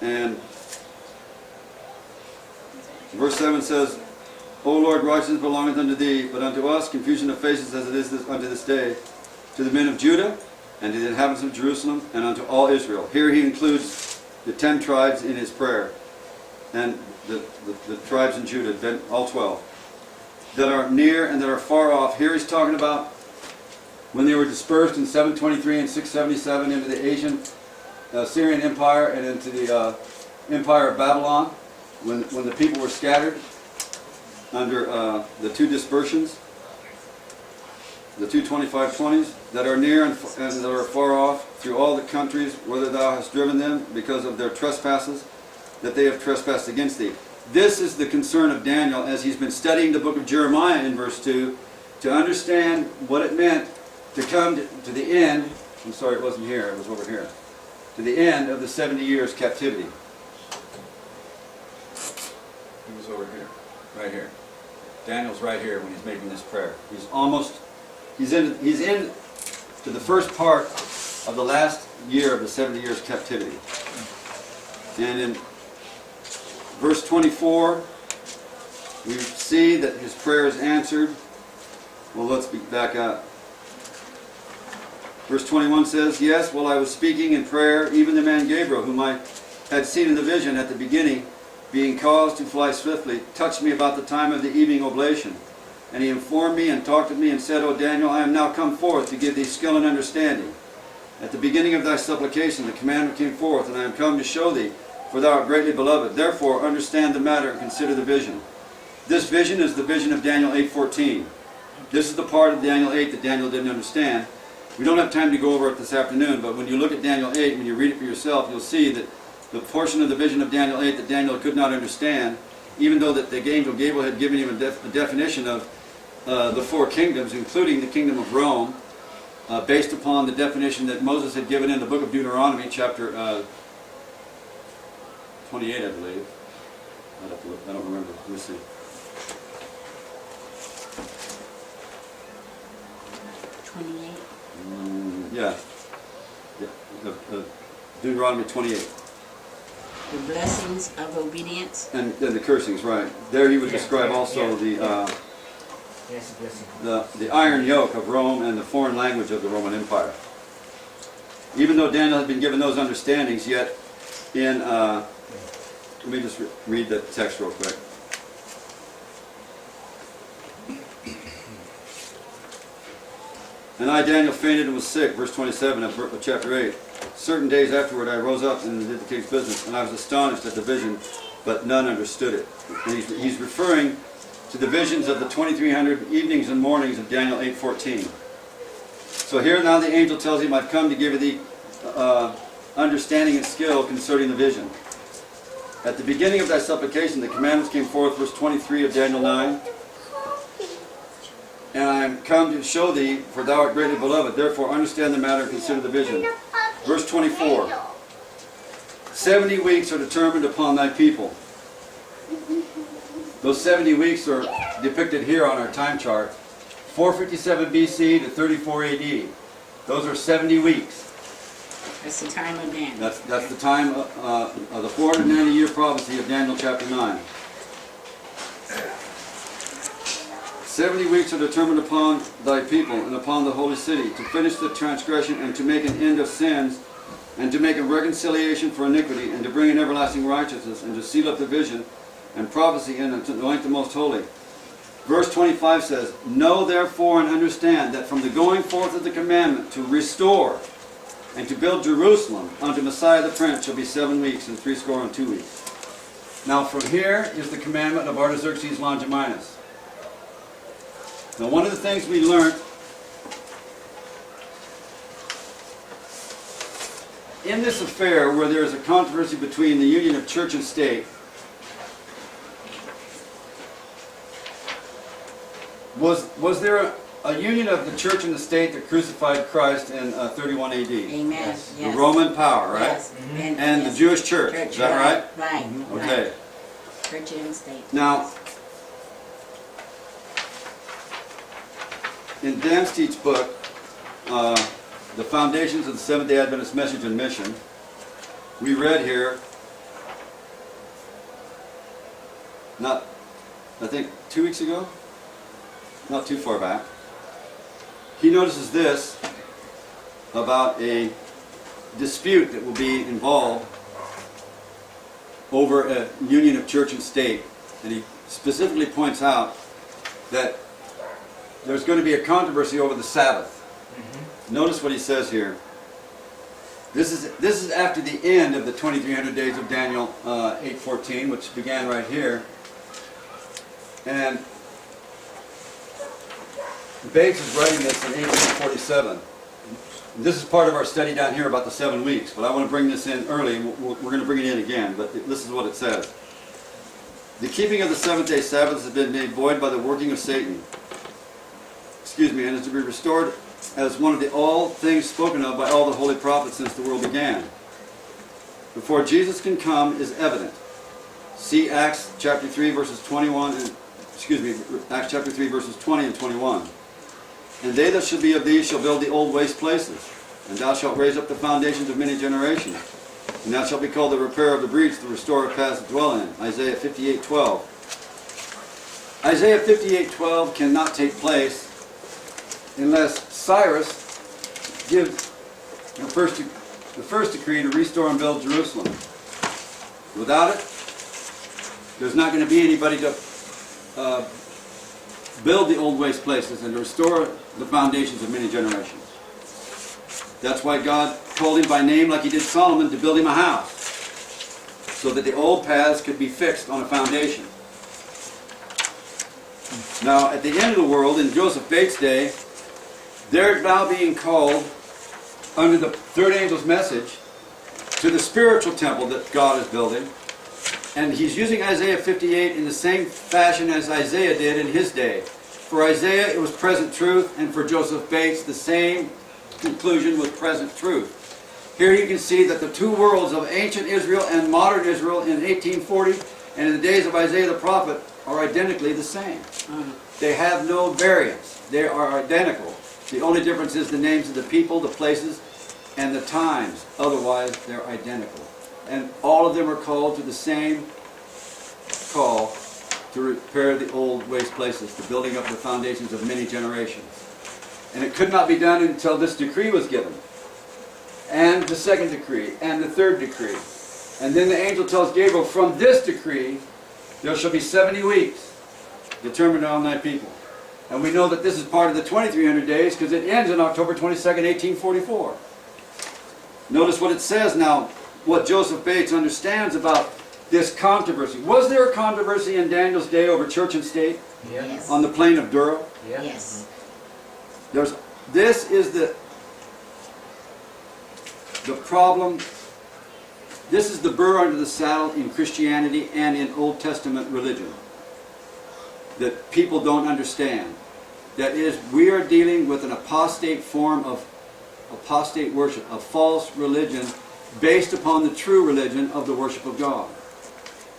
And verse 7 says, O Lord, righteousness belongeth unto thee, but unto us confusion of faces as it is unto this day, to the men of Judah, and to the inhabitants of Jerusalem, and unto all Israel. Here he includes the 10 tribes in his prayer, and the tribes in Judah, all 12, that are near and that are far off. Here he's talking about when they were dispersed in 723 and 677 into the Asian Syrian Empire and into the Empire of Babylon, when the people were scattered under the 2 dispersions, the 2 25-20s, that are near and that are far off, through all the countries whither thou hast driven them, because of their trespasses that they have trespassed against thee. This is the concern of Daniel as he's been studying the book of Jeremiah in verse 2, to understand what it meant to come to the end. I'm sorry, it wasn't here, it was over here. To the end of the 70 years captivity. He was over here, right here. Daniel's right here when he's making this prayer. He's in to the first part of the last year of the 70 years captivity. And in verse 24, we see that his prayer is answered. Well, let's back up. Verse 21 says, Yes, while I was speaking in prayer, even the man Gabriel, whom I had seen in the vision at the beginning, being caused to fly swiftly, touched me about the time of the evening oblation. And he informed me and talked with me and said, O Daniel, I am now come forth to give thee skill and understanding. At the beginning of thy supplication the commandment came forth, and I am come to show thee, for thou art greatly beloved. Therefore understand the matter and consider the vision. This vision is the vision of Daniel 8:14. This is the part of Daniel 8 that Daniel didn't understand. We don't have time to go over it this afternoon, but when you look at Daniel 8, when you read it for yourself, you'll see that the portion of the vision of Daniel 8 that Daniel could not understand, even though that the angel Gabriel had given him a definition of the 4 kingdoms, including the kingdom of Rome, based upon the definition that Moses had given in the book of Deuteronomy, chapter 28, I believe. I'd have to look. I don't remember. Let me see. 28. Yeah. Deuteronomy 28. The blessings of obedience. And the cursings, right. There he would describe also the iron yoke of Rome and the foreign language of the Roman Empire. Even though Daniel had been given those understandings, yet in, let me just read the text real quick. And I, Daniel, fainted and was sick, verse 27 of chapter 8. Certain days afterward I rose up and did the king's business, and I was astonished at the vision, but none understood it. And he's referring to the visions of the 2300 evenings and mornings of Daniel 8:14. So here now the angel tells him, I've come to give thee understanding and skill concerning the vision. At the beginning of thy supplication the commandments came forth, verse 23 of Daniel 9. And I am come to show thee, for thou art greatly beloved. Therefore understand the matter and consider the vision. Verse 24. 70 weeks are determined upon thy people. Those 70 weeks are depicted here on our time chart. 457 BC to 34 AD. Those are 70 weeks. That's the time of Daniel. That's the time of the 490-year prophecy of Daniel chapter 9. 70 weeks are determined upon thy people and upon the holy city, to finish the transgression and to make an end of sins, and to make a reconciliation for iniquity, and to bring in everlasting righteousness, and to seal up the vision and prophecy, and to anoint the most holy. Verse 25 says, Know therefore and understand that from the going forth of the commandment to restore and to build Jerusalem unto Messiah the Prince shall be 7 weeks and 62 weeks. Now from here is the commandment of Artaxerxes Longimanus. Now one of the things we learned in this affair, where there is a controversy between the union of church and state, was there a union of the church and the state that crucified Christ in 31 AD? Amen. Yes. The Roman power, right? Yes. And yes. the Jewish church. Is that right? Right. Okay. Right. Church and state. Now, in Dan Steed's book, The Foundations of the Seventh-day Adventist Message and Mission, we read here not, I think 2 weeks ago, not too far back, he notices this about a dispute that will be involved over a union of church and state. And he specifically points out that there's going to be a controversy over the Sabbath. Notice what he says here. This is after the end of the 2300 days of Daniel 8:14, which began right here. And Bates is writing this in 1847. This is part of our study down here about the 7 weeks, but I want to bring this in early, and we're going to bring it in again, but this is what it says. The keeping of the seventh-day Sabbath has been made void by the working of Satan. And is to be restored as one of the all things spoken of by all the holy prophets since the world began. Before Jesus can come is evident. See Acts chapter 3 verses 21 and Acts chapter 3 verses 20 and 21. And they that shall be of thee shall build the old waste places, and thou shalt raise up the foundations of many generations. And thou shalt be called the repairer of the breach, the restorer of paths to dwell in. Isaiah 58:12. Isaiah 58:12 cannot take place unless Cyrus gives the first decree to restore and build Jerusalem. Without it, there's not going to be anybody to build the old waste places and to restore the foundations of many generations. That's why God called him by name, like he did Solomon, to build him a house, so that the old paths could be fixed on a foundation. Now, at the end of the world, in Joseph Bates' day, they're now being called, under the third angel's message, to the spiritual temple that God is building. And he's using Isaiah 58 in the same fashion as Isaiah did in his day. For Isaiah, it was present truth, and for Joseph Bates, the same conclusion was present truth. Here you can see that the two worlds of ancient Israel and modern Israel in 1840 and in the days of Isaiah the prophet are identically the same. They have no variance. They are identical. The only difference is the names of the people, the places, and the times. Otherwise, they're identical. And all of them are called to the same call to repair the old waste places, to building up the foundations of many generations. And it could not be done until this decree was given, and the second decree, and the third decree. And then the angel tells Gabriel, from this decree, there shall be 70 weeks, determined on thy people. And we know that this is part of the 2300 days, because it ends on October 22nd, 1844. Notice what it says now, what Joseph Bates understands about this controversy. Was there a controversy in Daniel's day over church and state? Yes. On the plain of Dura? Yes. This is the problem. This is the burr under the saddle in Christianity and in Old Testament religion that people don't understand. That is, we are dealing with an apostate form of apostate worship, a false religion based upon the true religion of the worship of God.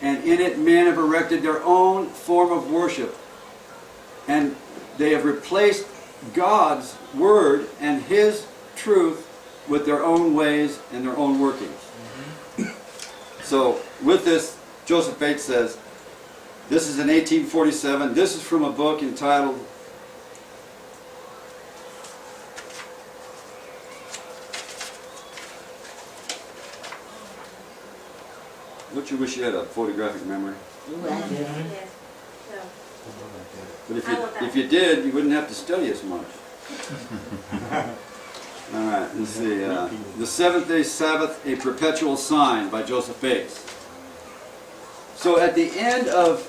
And in it, men have erected their own form of worship. And they have replaced God's word and his truth with their own ways and their own workings. So, with this, Joseph Bates says, this is in 1847. This is from a book entitled Don't you wish you had a photographic memory? Ooh, I do. But if you did, you wouldn't have to study as much. All right, let's see. The Seventh-day Sabbath, a Perpetual Sign by Joseph Bates. So at the end of,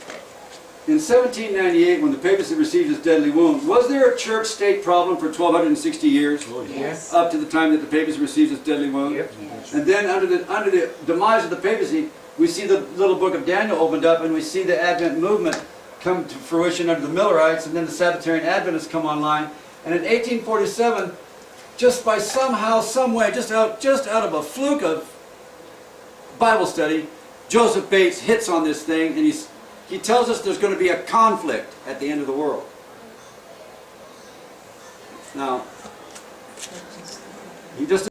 in 1798, when the papacy received its deadly wound, was there a church-state problem for 1260 years? Yes. Up to the time that the papacy received its deadly wound? Yep. Yes. And then under the demise of the papacy, we see the little book of Daniel opened up, and we see the Advent movement come to fruition under the Millerites, and then the Sabbatarian Adventists come online. And in 1847, just by somehow, some way, just out of a fluke of Bible study, Joseph Bates hits on this thing, and he tells us there's going to be a conflict at the end of the world. Now, he just